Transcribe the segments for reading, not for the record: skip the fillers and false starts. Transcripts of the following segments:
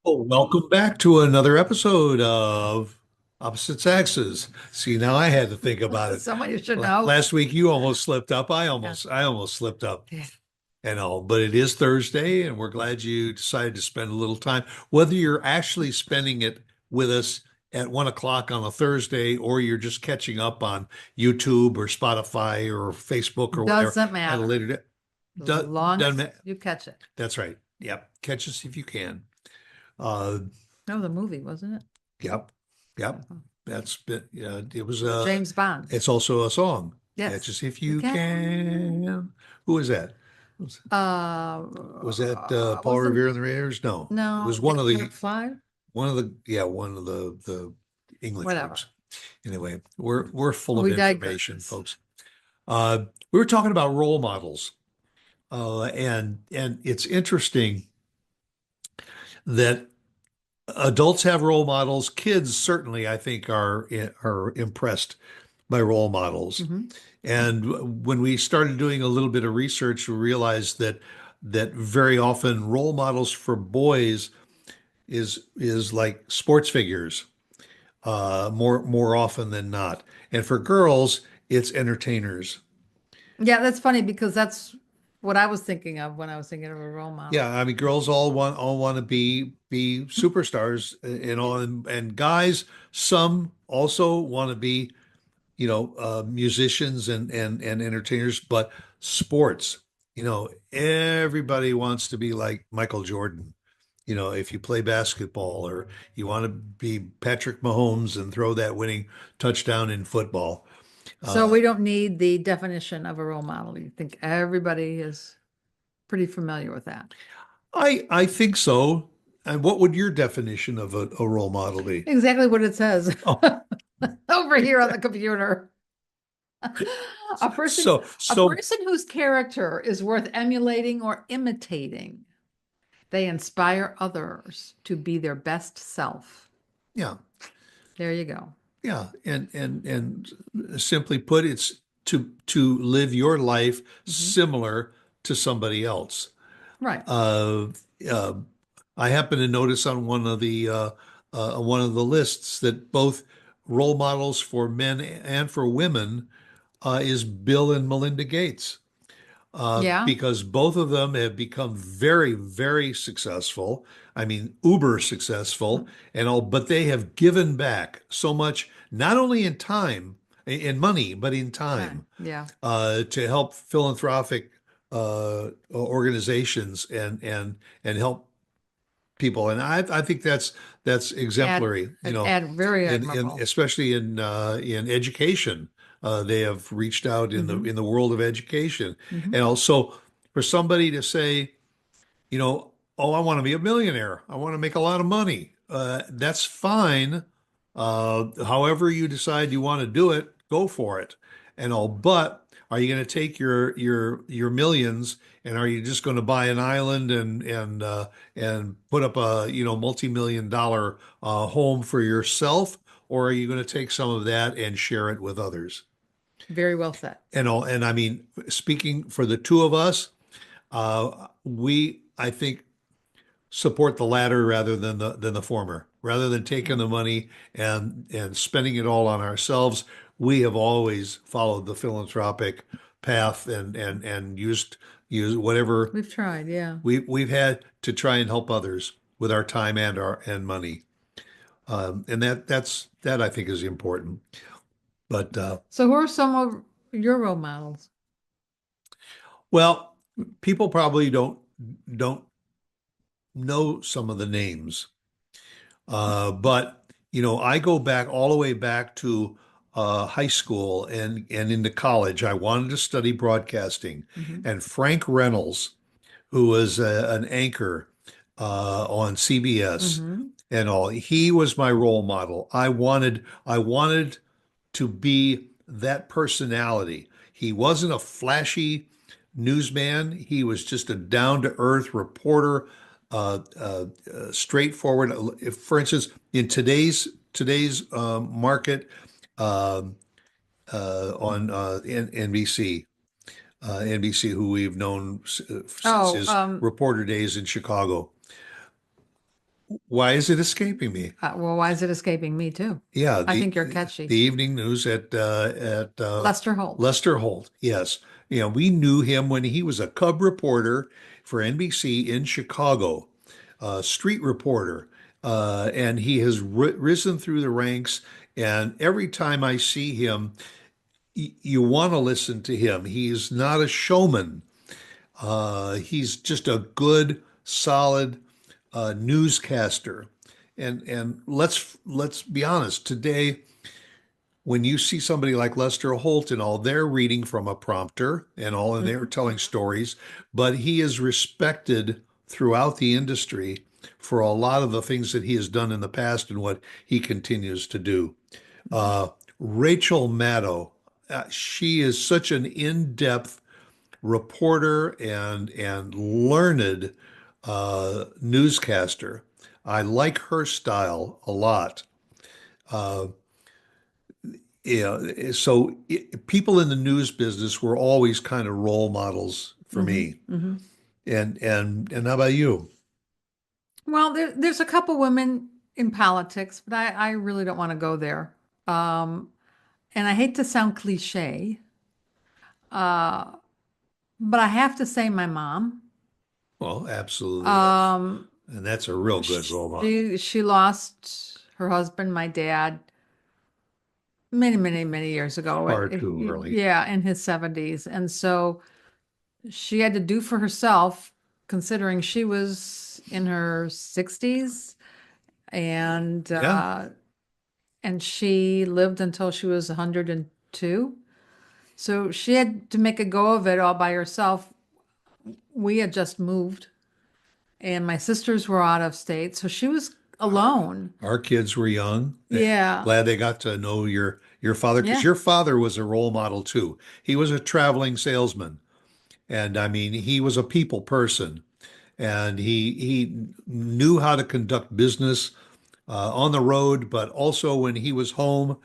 Oh, welcome back to another episode of Opposite Saxes. See, now I had to think about it. Someone you should know. Last week you almost slipped up. I Yeah. almost, I almost slipped up Yeah. and all. But it is Thursday, and we're glad you decided to spend a little time. Whether you're actually spending it with us at 1 o'clock on a Thursday, or you're just catching up on YouTube or Spotify or Facebook or whatever Doesn't at a matter later date. as long Doesn't as ma- you catch it. That's right. Yep. Catch us if you can. Uh, That was a movie, wasn't it? Yep. Yep. Uh-huh. That's been, it was James Bond. it's also a song. Catch Yes. us if You you can. can. Who was that? Uh, Was that Paul was Revere the and the Raiders? No, it was no one of Gary the McFly? one of the English Whatever. groups. Anyway, we're full of We information, digress. folks. We were talking about role models, and it's interesting that adults have role models. Kids certainly, I think, are impressed by role models. Hmm. And when we started doing a little bit of research, we realized that very often role models for boys is like sports figures, more often than not. And for girls, it's entertainers. Yeah, that's funny because that's what I was thinking of when I was thinking of a role Yeah, model. I mean, girls all want to be superstars, and guys, some also want to be, musicians and entertainers, but sports, everybody wants to be like Michael Jordan. If you play basketball, or you want to be Patrick Mahomes and throw that winning touchdown in football. So Uh, we don't need the definition of a role model. You think everybody is pretty familiar with that? I think so. And what would your definition of a role model be? Exactly what it says Oh, over here on the computer. A person, so a so person whose character is worth emulating or imitating. They inspire others to be their best self. yeah, There you go. yeah, and simply put, it's to live your life Hmm. similar to somebody else. Right. Uh, uh, I happen to notice on one of the lists that both role models for men and for women is Bill and Melinda Gates, Yeah. because both of them have become very, very successful. I mean, uber successful and all, but they have given back so much, not only in time, in money, but in Time. time, Yeah. to help philanthropic organizations and help people. And I think that's Add, exemplary, add very in admirable. especially in education. They have reached out in the Hmm. in the world of education, Hmm. and also for somebody to say, oh, I want to be a millionaire. I want to make a lot of money. That's fine. However you decide you want to do it, go for it and all. But are you going to take your millions, and are you just going to buy an island and put up a multi-million dollar home for yourself, or are you going to take some of that and share it with others? Very well said. And all. And I mean, speaking for the two of us, we I think support the latter rather than the former. Rather than taking Well, the money and spending it all on ourselves, we have always followed the philanthropic path and used whatever we've tried. Yeah. we've had to try and help others with our time and money. And that I think is important. But So who are some of your role models? well, people probably don't know some of the names. But I go back all the way back to high school and into college. I wanted to study broadcasting, Hmm. and Frank Reynolds, who was an anchor on CBS Hmm. and all, he was my role model. I wanted to be that personality. He wasn't a flashy newsman. He was just a down-to-earth reporter, straightforward. If, for instance, in today's market, um, on NBC, who we've known since Oh, his reporter days in Chicago, Why is it escaping me? Well, why is it escaping me too? Yeah, I the think you're catchy. the evening news at Lester Holt. Lester Holt. Yes, we knew him when he was a cub reporter for NBC in Chicago, street reporter, and he has risen through the ranks. And every time I see him, you want to listen to him. He's not a showman. He's just a good, solid newscaster. And let's be honest. Today, when you see somebody like Lester Holt and all, they're reading from a prompter and all, and they're Mhm. telling stories, but he is respected throughout the industry for a lot of the things that he has done in the past and what he continues to do. Uh, Rachel Maddow, she is such an in-depth reporter and learned newscaster. I like her style a lot. Uh, so people in the news business were always kind of role models for Hmm. me. Hmm. And how about you? Well, there's a couple women in politics, but I really don't want to go there. Um, and I hate to sound cliche, uh, but I have to say my mom. Well, absolutely. Um, And that's a real good role model. she lost her husband, my dad, many, many, many years ago. Far too early. Yeah, in his 70s. And so she had to do for herself, considering she was in her 60s and Yeah. uh, and she lived until she was 102. So she had to make a go of it all by herself. We had just moved, and my sisters were out of state, so she was Our, alone. our kids were young. Yeah, Glad they got to know your father because yeah. your father was a role model too. He was a traveling salesman. And I mean, he was a people person and he knew how to conduct business on the road, but also when he was home,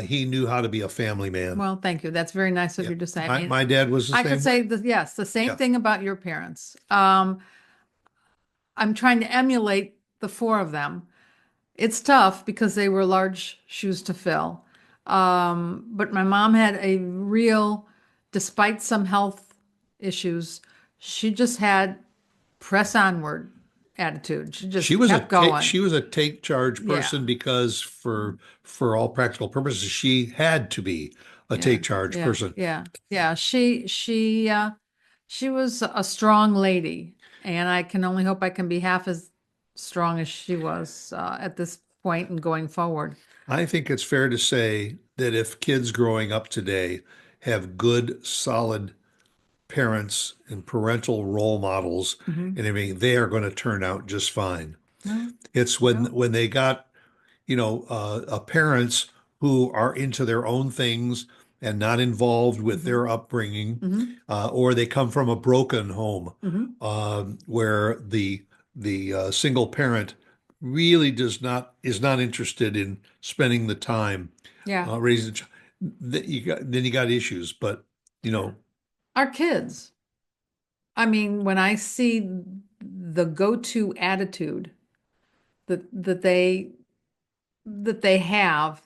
he knew how to be a family man. Well, thank you. That's very nice of Yeah. you to say. I My, mean, my dad was the I could same way. say that, yes, the same Yeah. thing about your parents. I'm trying to emulate the four of them. It's tough because they were large shoes to fill. But my mom had a real, despite some health issues, she just had press onward attitude. She She just was a kept take going. she was a take charge Yeah, person because for all practical purposes, she had to be a yeah, take charge yeah, person. yeah, yeah. She was a strong lady, and I can only hope I can be half as strong as she was at this point and going forward. I think it's fair to say that if kids growing up today have good, solid parents and parental role models Hmm. and everything, they are going to turn out just fine. Well, It's yeah. when they got, parents who are into their own things and not involved with Hmm. their upbringing, Hmm. or they come from a broken home Hmm. where the single parent really does not is not interested in spending the time Yeah. raising a child. Then you got issues, but you know, Our kids. I mean, when I see the go-to attitude that they have,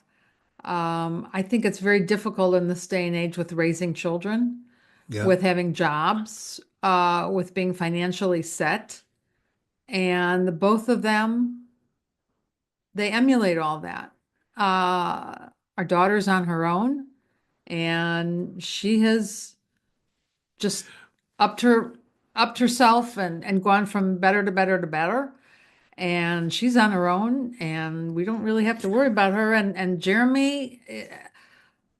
I think it's very difficult in this day and age with raising children, yeah. with having jobs, with being financially set. And the both of them, they emulate all that. Our daughter's on her own, and she has just upped her upped herself and gone from better to better to better. And she's on her own, and we don't really have to worry about her. And Jeremy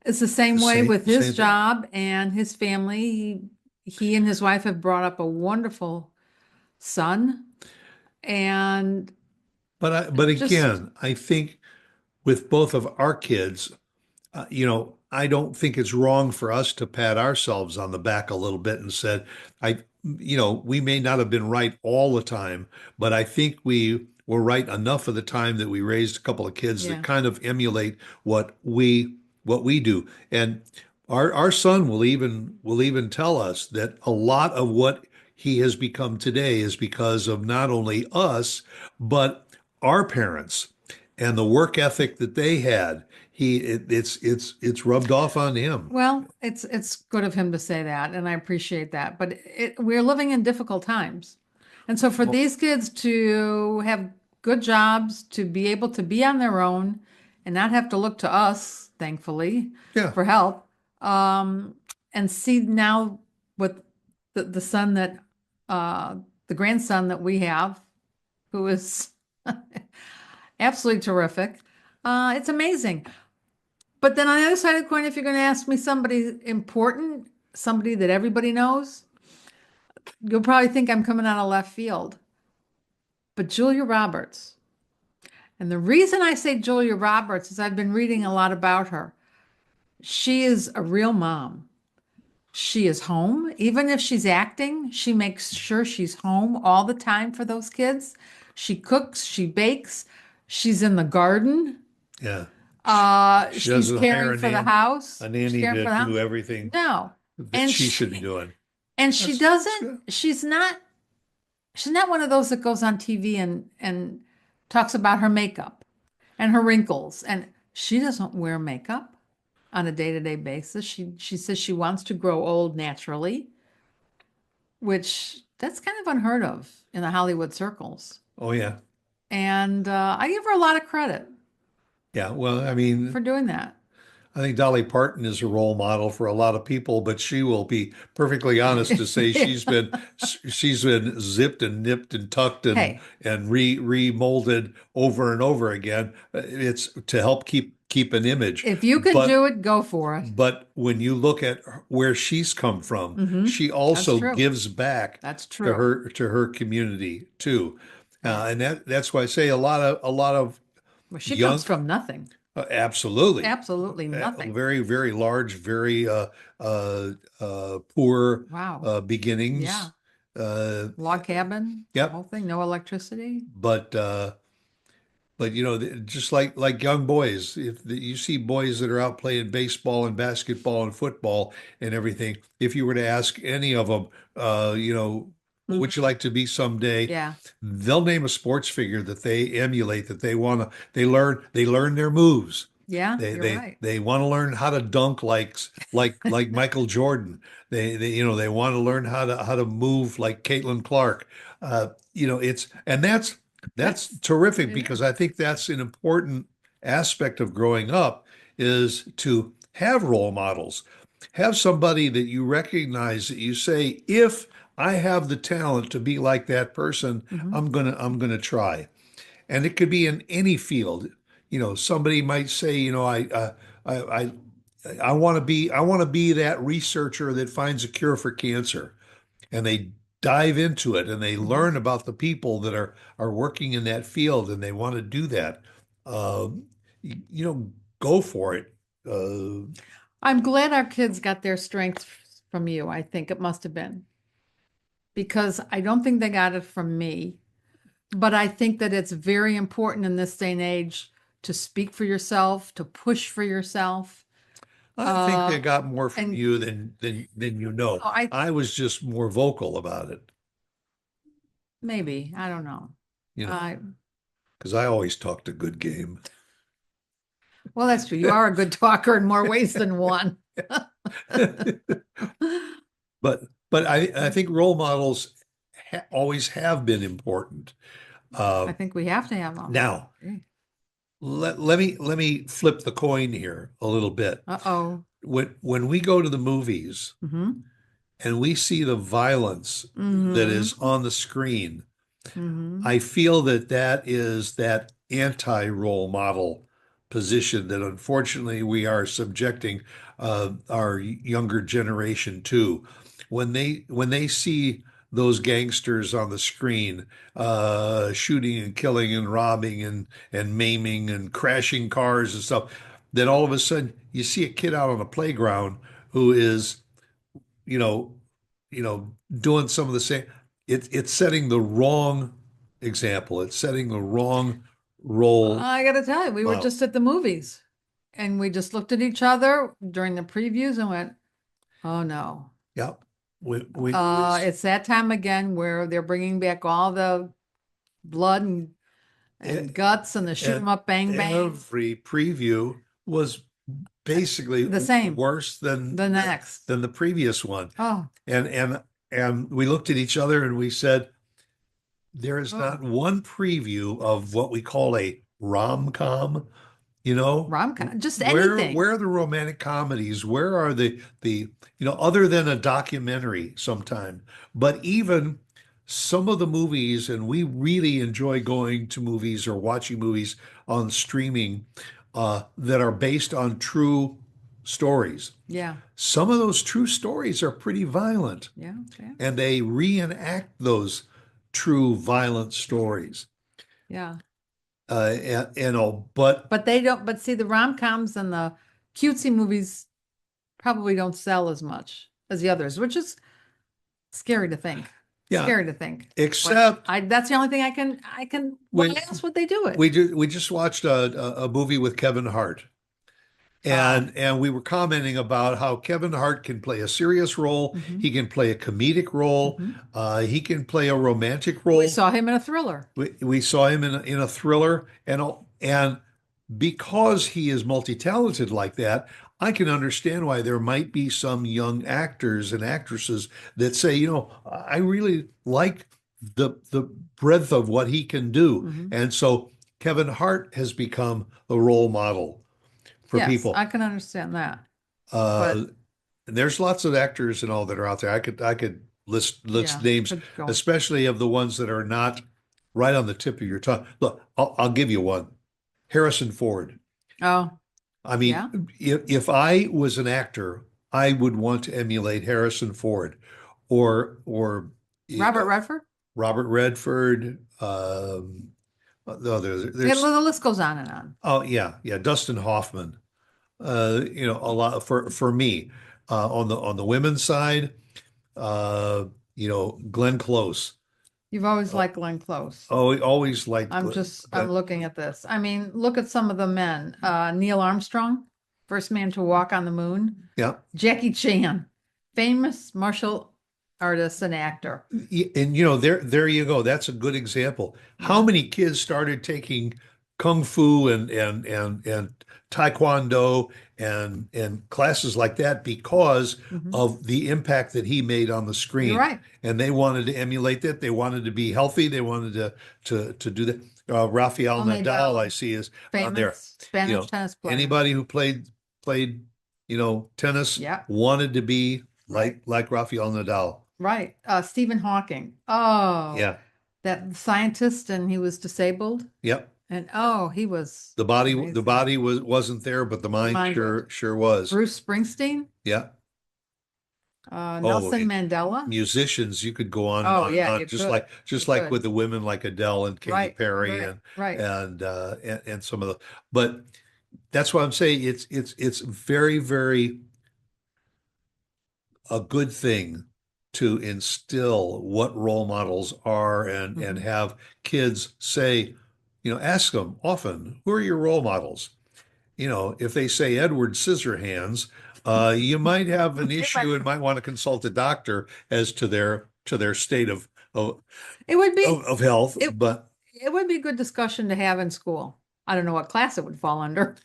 is the The same way same with his same thing. job and his family. He and his wife have brought up a wonderful son, and But just again, I think with both of our kids, I don't think it's wrong for us to pat ourselves on the back a little bit and said, we may not have been right all the time, but I think we were right enough of the time that we raised a couple of kids that yeah, kind of emulate what we do. And our son will even tell us that a lot of what he has become today is because of not only us, but our parents and the work ethic that they had, it's rubbed off on him. Well, it's good of him to say that, and I appreciate that. But we're living in difficult times. And so for Well, these kids to have good jobs, to be able to be on their own and not have to look to us, thankfully, yeah, for help, um, and see now with the son that uh, the grandson that we have, who is absolutely terrific. It's amazing. But then on the other side of the coin, if you're going to ask me somebody important, somebody that everybody knows, you'll probably think I'm coming out of left field. But Julia Roberts. And the reason I say Julia Roberts is I've been reading a lot about her. She is a real mom. She is home. Even if she's acting, she makes sure she's home all the time for those kids. She cooks, she bakes, she's in the garden. yeah. She She's doesn't hire caring for the house. a She's nanny caring to for the house. do everything No. that And she should be she doing. and she That's doesn't, good. she's not one of those that goes on TV and talks about her makeup and her wrinkles. And she doesn't wear makeup on a day-to-day basis. She says she wants to grow old naturally, which that's kind of unheard of in the Hollywood circles. Oh yeah, And I give her a lot of credit yeah. Well, I for mean, doing that. I think Dolly Parton is a role model for a lot of people, but she will be perfectly honest to say she's been zipped and nipped and tucked Hey, and remolded over and over again. It's to help keep an image. if you can But do it, go for it. but when you look at where she's come from, Hmm. she That's also true. gives back That's to true. her community too. Yeah. And that's why I say a lot of Well, she comes young, from nothing. absolutely. Absolutely nothing. Very, very large, very poor Wow. Yeah. beginnings. Uh, Log cabin, the whole yep. thing, no electricity. But just like young boys, if you see boys that are out playing baseball and basketball and football and everything, if you were to ask any of them, what would you Mhm. like to be someday? Yeah. They'll name a sports figure that they emulate, that they want to. They learn their moves. Yeah, They you're they right. they want to learn how to dunk like Michael Jordan. They want to learn how to move like Caitlin Clark. That's terrific It because is. I think that's an important aspect of growing up is to have role models. Have somebody that you recognize that you say, if I have the talent to be like that person, Hmm. I'm gonna try. And it could be in any field. Somebody might say, I I want to be that researcher that finds a cure for cancer, and they dive into it and they Hmm. learn about the people that are working in that field and they want to do that. Um, go for it. Uh, I'm glad our kids got their strength from you. I think it must have been because I don't think they got it from me. But I think that it's very important in this day and age to speak for yourself, to push for yourself. I think they Uh, got more from and you than you know. oh, I was just more vocal about it, maybe, I don't know. you know, Uh, because I always talked a good game. well, that's true. You are a good talker in more ways than one. But but I think role models always have been important. I Uh, think we have to have them. now, let me flip the coin here a little bit. Uh-oh. When we go to the movies Mm-hmm. and we see the violence that is Mm-hmm. on the screen, Mm-hmm. I feel that is that anti-role model position that unfortunately we are subjecting our younger generation to. When they see those gangsters on the screen, shooting and killing and robbing and maiming and crashing cars and stuff, then all of a sudden you see a kid out on a playground who is, you know, doing some of the same. It's setting the wrong example. It's setting the wrong role I gotta tell you, we were model. just at the movies and we just looked at each other during the previews and went, oh no. Yeah. It's It's that time again where they're bringing back all the blood and and Guts and the shoot 'em and up bang bang. every preview was basically The same. worse than The next. than the previous one. Oh, And we looked at each other and we said, there is Oh. not one preview of what we call a rom-com, rom-com, just where anything. are the romantic comedies? Where are the other than a documentary sometime, but even some of the movies, and we really enjoy going to movies or watching movies on streaming that are based on true stories. Yeah, Some of those true stories are pretty violent, yeah. and they reenact those true violent stories. Yeah. But But they don't, but see, the rom-coms and the cutesy movies probably don't sell as much as the others, which is scary to think. Yeah. Scary to think. except That's the only thing why We- else would they do it? we just watched a movie with Kevin Hart. And we were commenting about how Kevin Hart can play a serious role. Mhm. He can play a comedic role. Mhm. He can play a romantic role. We saw him in a thriller. We saw him in a thriller, and because he is multi-talented like that, I can understand why there might be some young actors and actresses that say, I really like the breadth of what he can do. Mhm. And so Kevin Hart has become a role model for Yes, people. I can understand that. And there's lots of actors and all that are out there. I could list Yeah, names, could go. especially of the ones that are not right on the tip of your tongue. Look, I'll give you one. Harrison Ford. Oh, I mean, Yeah. if I was an actor, I would want to emulate Harrison Ford or Robert Redford? Robert Redford. No, Yeah, there's the list goes on and on. oh yeah, Dustin Hoffman. A lot for me on the women's side. Glenn Close. You've always liked Glenn Close. Oh, always liked I'm Glenn. looking at this. I mean, look at some of the men. Neil Armstrong, first man to walk on the moon. Yeah. Jackie Chan, famous martial artist and actor. And there you go. That's a good example. How many kids started taking kung fu and taekwondo and classes like that because of the impact that he made on the screen? You're right. And they wanted to emulate that. They wanted to be healthy. They wanted to do that. Rafael Oh, Nadal, Nadal. I see, is on there. Famous Spanish tennis player. Anybody who played tennis Yeah. wanted to be like Rafael Nadal. Right. Stephen Hawking. Oh, Yeah. that scientist, and he was disabled. Yep. And he was The body amazing. wasn't there, but the mind Mind sure was. Bruce Springsteen, Yeah. Nelson Mandela. Musicians, you could go on Oh, and yeah, on, you just could. like You like could. with the women like Adele and Katy Perry right. and some of the, but that's why I'm saying it's very, very a good thing to instill what role models are and Mhm. have kids say, ask them often, who are your role models? If they say Edward Scissorhands, you might have an issue and might want to consult a doctor as to their state of It would be of health. it- But it would be a good discussion to have in school. I don't know what class it would fall under.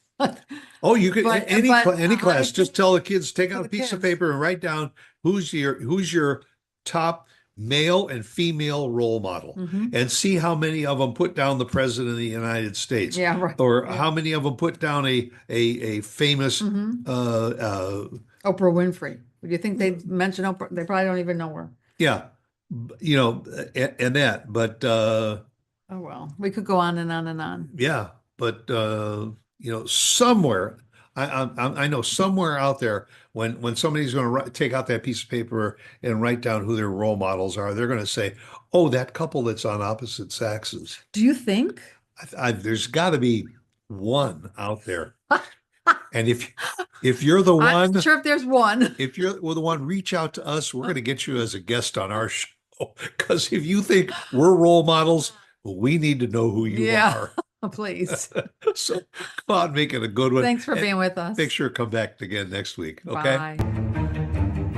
you could But- any but any class, I just think tell the kids, take for out a the piece of kids. paper and write down who's your top male and female role model, Mhm. and see how many of them put down the president of the United States. Yeah, right. Or Yeah. how many of them put down a famous Mhm. uh, Oprah Winfrey. Would you think they'd mention Oprah? They probably don't even know her. yeah, and that, but Oh well, we could go on and on and on. yeah, but somewhere I know somewhere out there when somebody's going to take out that piece of paper and write down who their role models are, they're going to say, "Oh, that couple that's on opposite Saxes." Do you think? There's got to be one out there, and if you're the one, I'm not sure if there's one. if you're the one, reach out to us. We're going to get you as a guest on our show. Because if you think we're role models, we need to know who you Yeah. are. Please. So come on, make it a good one. Thanks for And being with us. make sure to come back again next week. Okay. Bye.